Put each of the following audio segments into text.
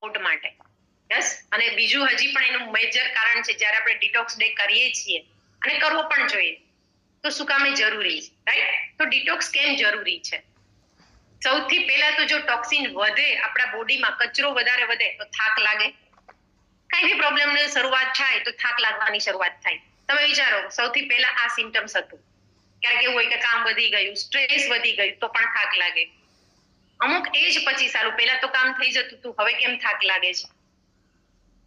Out માટે. Yes, અને બીજું હજી પણ એનું મેજર કારણ છે, જ્યારે આપણે ડિટોક્સ ડે કરીએ છીએ અને કરવો પણ જોઈએ, તો શું કામ એ જરૂરી છે, રાઈટ? તો ડિટોક્સ કેમ જરૂરી છે? સૌથી પહેલા તો જો ટોક્સિન વધે આપણા બોડીમાં, કચરો વધારે વધે તો થાક લાગે. કઈ બી પ્રોબ્લેમની શરૂઆત થાય તો થાક લાગવાની શરૂઆત થાય. તમે વિચારો, સૌથી પહેલા આ સિમ્ટમ્સ હતું. ક્યારેક એવું હોય કે કામ વધી ગયું, સ્ટ્રેસ વધી ગયું તો પણ થાક લાગે. અમુક એજ પછી સારું, પહેલા તો કામ થઈ જતું હતું, હવે કેમ થાક લાગે છે?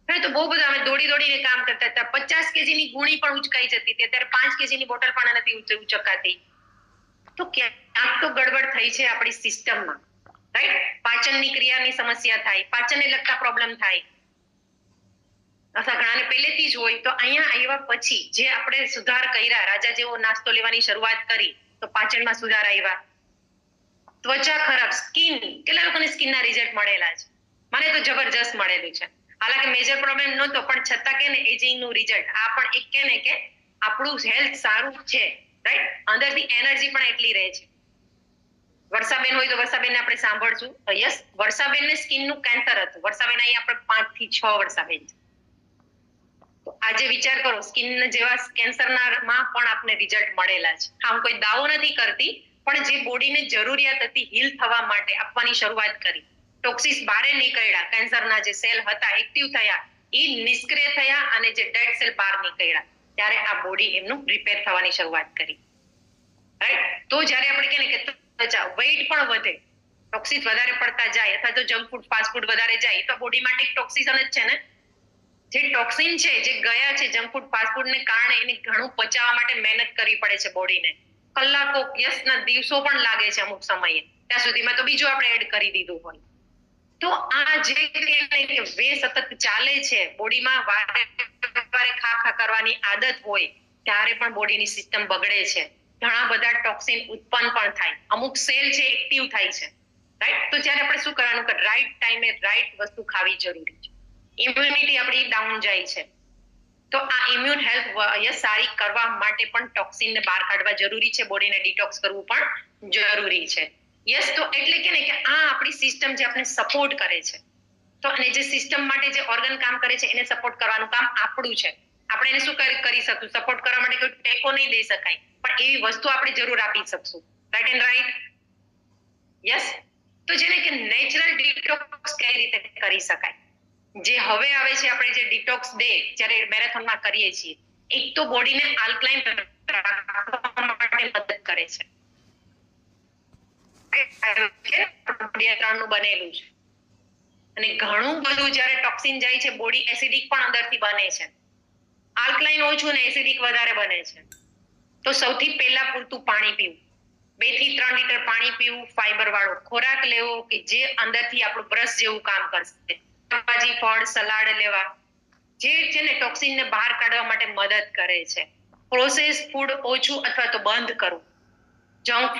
હવે તો બહુ બધા અમે દોડી દોડીને કામ કરતા હતા. 50 કેજીની ગુણી પણ ઉચકાઈ જતી હતી, અત્યારે 5 કેજીની બોટલ પણ નથી ઉચકાતી. તો ક્યાંક તો ગડબડ થઈ છે આપણી સિસ્ટમમાં, રાઈટ? પાચનની ક્રિયાની સમસ્યા થાય, પાચનને લગતા પ્રોબ્લેમ થાય, અથવા ઘણાને પહેલેથી જ હોય. તો અહીંયા આવ્યા પછી જે આપણે સુધાર કર્યા, રાજા જેવો નાસ્તો લેવાની શરૂઆત કરી તો પાચનમાં સુધાર આવ્યા. ત્વચા ખરાબ, સ્કિન, કેટલા લોકોને સ્કિનના રિઝલ્ટ મળેલા છે? મને તો જબરજસ્ત મળેલું છે. હાલાકી મેજર પ્રોબ્લેમ નહોતો, પણ છતાં કે ને એજિંગનું રિઝલ્ટ, આ પણ એક કે ને કે આપણું હેલ્થ સારું છે, રાઈટ? અંદરથી એનર્જી પણ એટલી રહે છે. વર્ષાબેન હોય તો વર્ષાબેનને આપણે સાંભળશું. યસ, વર્ષાબેનને સ્કિનનું કેન્સર હતું. વર્ષાબેન અહીં આપણે 5 થી 6 વર્ષાબેન છે. તો આજે વિચાર કરો, સ્કિન જેવા કેન્સરમાં પણ આપને રિઝલ્ટ મળેલા છે. હા, હું કોઈ દાવો નથી કરતી, પણ જે બોડીને જરૂરિયાત હતી હીલ થવા માટે આપવાની શરૂઆત કરી, ટોક્સિસ બહાર નીકળ્યા, કેન્સરના જે સેલ હતા એક્ટિવ થયા, એ નિષ્ક્રિય થયા, અને જે ડેડ સેલ બહાર નીકળ્યા, ત્યારે આ બોડી એમનું રિપેર થવાની શરૂઆત કરી, રાઈટ? તો જ્યારે આપણે કહે ને કે ત્વચા, વેઇટ પણ વધે, ટોક્સિસ વધારે પડતા જાય, અથવા તો જંક ફૂડ, ફાસ્ટ ફૂડ વધારે જાય તો બોડી માટે એક ટોક્સિસન જ છે ને. જે ટોક્સિન છે, જે ગયા છે જંક ફૂડ, ફાસ્ટ ફૂડને કારણે, એને ઘણું પચાવવા માટે મહેનત કરવી પડે છે બોડીને. કલાકો, યસના દિવસો પણ લાગે છે અમુક સમયે, ત્યાં સુધીમાં તો બીજું આપણે એડ કરી દીધું હોય. તો આ જે વે સતત ચાલે છે બોડીમાં, વારે ખા કરવાની આદત હોય ત્યારે પણ બોડીની સિસ્ટમ બગડે છે. ઘણા બધા ટોક્સિન ઉત્પન્ન પણ થાય, અમુક સેલ છે એક્ટિવ થાય છે, રાઈટ? તો જ્યારે આપણે શું કરવાનું કે રાઈટ ટાઈમે રાઈટ વસ્તુ ખાવી જરૂરી છે. ઇમ્યુનિટી આપણી ડાઉન જાય છે, તો આ ઇમ્યુન હેલ્થ સારી કરવા માટે પણ ટોક્સિનને બહાર કાઢવા જરૂરી છે, બોડીને ડિટોક્સ કરવું પણ જરૂરી છે. યસ, તો એટલે કે ને કે આ આપણી સિસ્ટમ જે આપણે સપોર્ટ કરે છે, તો અને જે સિસ્ટમ માટે જે ઓર્ગન કામ કરે છે એને સપોર્ટ કરવાનું કામ આપણું છે. આપણે એને શું કરી શકશું? સપોર્ટ કરવા માટે કોઈ ટેકો નહીં દઈ શકાય, પણ એવી વસ્તુ આપણે જરૂર આપી શકશું, રાઈટ એન્ડ રાઈટ? યસ, તો જેને કે નેચરલ ડિટોક્સ કઈ રીતે કરી શકાય, જે હવે આવે છે, આપણે જે ડિટોક્સ ડે જ્યારે મેરેથોનમાં કરીએ છીએ, એક તો બોડીને આલ્કલાઇન રાખવા માટે મદદ કરે છે, બનેલું છે. અને ઘણું બધું જ્યારે ટોક્સિન જાય છે, બોડી એસિડિક પણ અંદરથી બને છે. આલ્કલાઇન ઓછું ને એસિડિક વધારે બને છે. તો સૌથી પહેલા પૂરતું પાણી પીવું, 2 થી 3 લીટર પાણી પીવું, ફાઈબર વાળો ખોરાક લેવો કે જે અંદરથી આપણું બ્રશ જેવું કામ કરશે, શાકભાજી, ફળ, સલાડ લેવા, જે છે ને ટોક્સિનને બહાર કાઢવા માટે મદદ કરે છે. પ્રોસેસ ફૂડ ઓછું અથવા તો બંધ કરવું, junk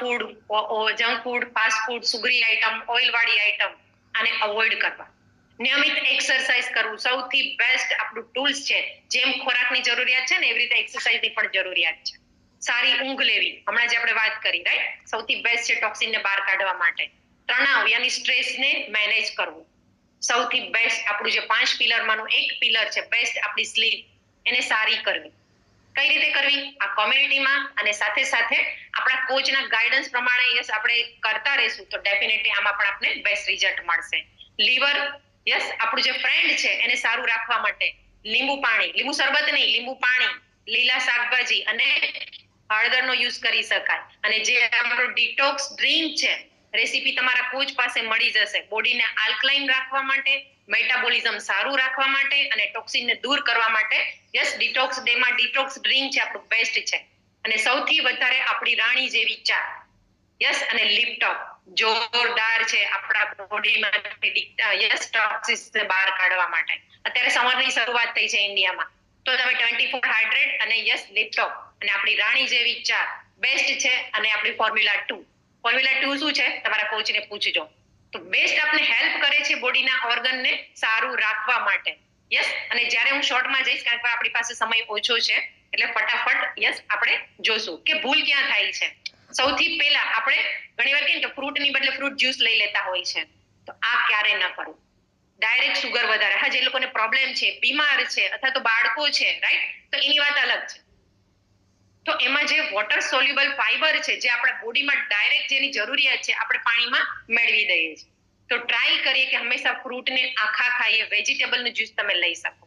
food, fast food, sugary item, oil વાળી આઈટમ, આને અવોઇડ કરવા. નિયમિત એક્સરસાઇઝ કરવું સૌથી બેસ્ટ આપણું ટૂલ્સ છે. જેમ ખોરાકની જરૂરિયાત છે ને, એવી રીતે એક્સરસાઇઝની પણ જરૂરિયાત છે. સારી ઊંઘ લેવી, હમણાં જે આપણે વાત કરી, રાઈટ? સૌથી બેસ્ટ છે ટોક્સિનને બહાર કાઢવા માટે. તણાવ યાની સ્ટ્રેસને મેનેજ કરવું, સૌથી બેસ્ટ આપણું જે 5 પિલરમાંનું એક પિલર છે બેસ્ટ, આપણી સ્લીપ, એને સારી કરવી. કઈ રીતે કરવી? આ કોમ્યુનિટીમાં અને સાથે સાથે આપણા કોચના ગાઈડન્સ પ્રમાણે યસ આપણે કરતા રહીશું તો ડેફિનેટલી આમાં પણ આપણે બેસ્ટ રિઝલ્ટ મળશે. લીવર, યસ, આપણું જે ફ્રેન્ડ છે એને સારું રાખવા માટે લીંબુ પાણી, લીંબુ શરબત નહીં, લીંબુ પાણી, લીલા શાકભાજી અને હળદરનો યુઝ કરી શકાય. અને જે આપણું ડિટોક્સ ડ્રિંક છે, રેસીપી તમારા કોચ પાસે મળી જશે. બોડીને આલ્કલાઇન રાખવા માટે, મેટાબોલિઝમ સારું રાખવા માટે અને ટોક્સિનને દૂર કરવા માટે યસ, ડિટોક્સ ડેમાં ડિટોક્સ ડ્રિંક છે આપણું બેસ્ટ છે. અને સૌથી વધારે આપણી રાણી જેવી ચા, યસ, અને લિપટોપ જોરદાર છે આપણા બોડીમાં યસ ટોક્સિસને બહાર કાઢવા માટે. અત્યારે સમરની શરૂઆત થઈ છે ઇન્ડિયામાં, તો તમે 24 હાઇડ્રેટ અને યસ લિપટોપ અને આપણી રાણી જેવી ચા બેસ્ટ છે. અને આપણી ફોર્મ્યુલા 2, ફોર્મ્યુલા 2 શું છે તમારા કોચને પૂછજો. તો બેસ્ટ આપણે હેલ્પ કરે છે બોડીના ઓર્ગનને સારું રાખવા માટે. યસ, અને જ્યારે હું શોર્ટમાં જઈશ કારણ કે આપણી પાસે સમય ઓછો છે, એટલે ફટાફટ યસ આપણે જોશું કે ભૂલ ક્યાં થાય છે. સૌથી પહેલા આપણે ઘણીવાર કહીએ કે ફ્રૂટની બદલે ફ્રૂટ જ્યુસ લઈ લેતા હોય છે, તો આ ક્યારે ન કરવું. ડાયરેક્ટ સુગર વધારે. હા, જે લોકોને પ્રોબ્લેમ છે, બીમાર છે અથવા તો બાળકો છે, રાઈટ, તો એની વાત અલગ છે. તો એમાં જે વોટર સોલ્યુબલ ફાઈબર છે, જે આપણા બોડીમાં ડાયરેક્ટ જેની જરૂરિયાત છે, આપણે પાણીમાં મેળવી દઈએ છીએ. તો ટ્રાય કરીએ કે હંમેશા ફ્રૂટને આખા ખાઈએ, વેજીટેબલનું જ્યુસ તમે લઈ શકો.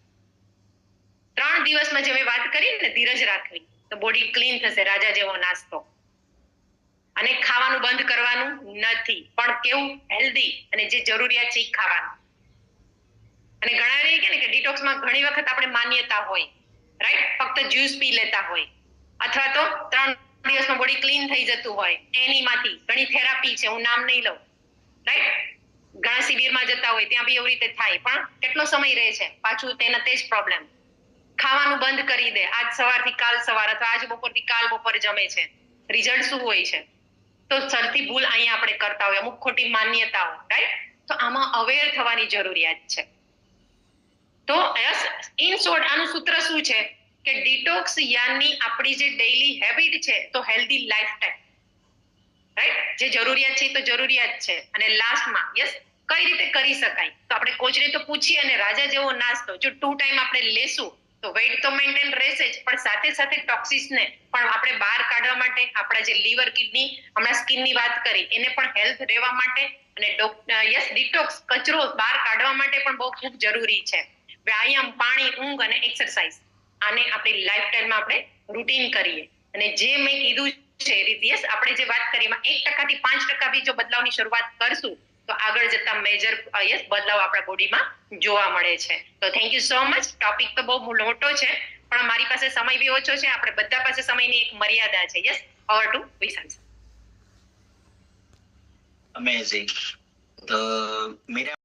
3 દિવસમાં જે મેં વાત કરી ને, ધીરજ રાખવી, તો બોડી ક્લીન થશે, રાજા જેવો નાસ્તો. અને ખાવાનું બંધ કરવાનું નથી, પણ કેવું હેલ્ધી અને જે જરૂરિયાત છે એ ખાવાનું. અને ઘણા એ કહે ને કે ડિટોક્સમાં ઘણી વખત આપણે માન્યતા હોય, રાઈટ, ફક્ત જ્યુસ પી લેતા હોય, અથવા તો 3 દિવસમાં બોડી ક્લીન થઈ જતું હોય, એનીમાંથી ઘણી થેરાપી છે, હું નામ નહીં લઉં, રાઈટ. ઘણા શિબિરમાં જતા હોય ત્યાં બી એવી રીતે થાય, પણ કેટલો સમય રહે છે, પાછું તેના તે જ પ્રોબ્લેમ. ખાવાનું બંધ કરી દે, આજ સવારથી કાલ સવાર, અથવા આજ બપોરથી કાલ બપોર જમે છે, રિઝલ્ટ શું હોય છે? તો સરથી ભૂલ અહીંયા આપણે કરતા હોય, અમુક ખોટી માન્યતાઓ, રાઈટ. તો આમાં અવેર થવાની જરૂરિયાત છે. તો ઇન શોર્ટ આનું સૂત્ર શું છે કે ડિટોક્સ યાની આપણી જે ડેઈલી હેબિટ છે, તો હેલ્ધી લાઈફસ્ટાઈલ, રાઈટ, જે જરૂરિયાત છે એ તો જરૂરિયાત છે. અને લાસ્ટમાં યસ, કઈ રીતે કરી શકાય? તો આપણે કોચને તો પૂછીએ, અને રાજા જેવો નાસ્તો જો 2 ટાઈમ આપણે લેશું તો વેઇટ તો મેન્ટેન રહેશે જ, પણ સાથે સાથે ટોક્સિસને પણ આપણે બહાર કાઢવા માટે, આપણા જે લીવર, કિડની, હમણાં સ્કિનની વાત કરી, એને પણ હેલ્થ રહેવા માટે, અને યસ, ડિટોક્સ કચરો બહાર કાઢવા માટે પણ બહુ ખૂબ જરૂરી છે. વ્યાયામ, પાણી, ઊંઘ અને એક્સરસાઇઝ, આને આપણી લાઈફસ્ટાઈલમાં આપણે રૂટીન કરીએ. અને જે મેં કીધું છે યસ, આપણે જે વાત કરી એમાં 1% થી 5% બી જો બદલાવની શરૂઆત કરશું તો આગળ જતા મેજર યસ બદલાવ આપણા બોડીમાં જોવા મળે છે. તો thank you so much. Topic તો બહુ મોટો છે, પણ મારી પાસે સમય બી ઓછો છે. આપણે બધા પાસે સમયની એક મર્યાદા છે. Yes, over to Vishal. Amazing. તો મીરા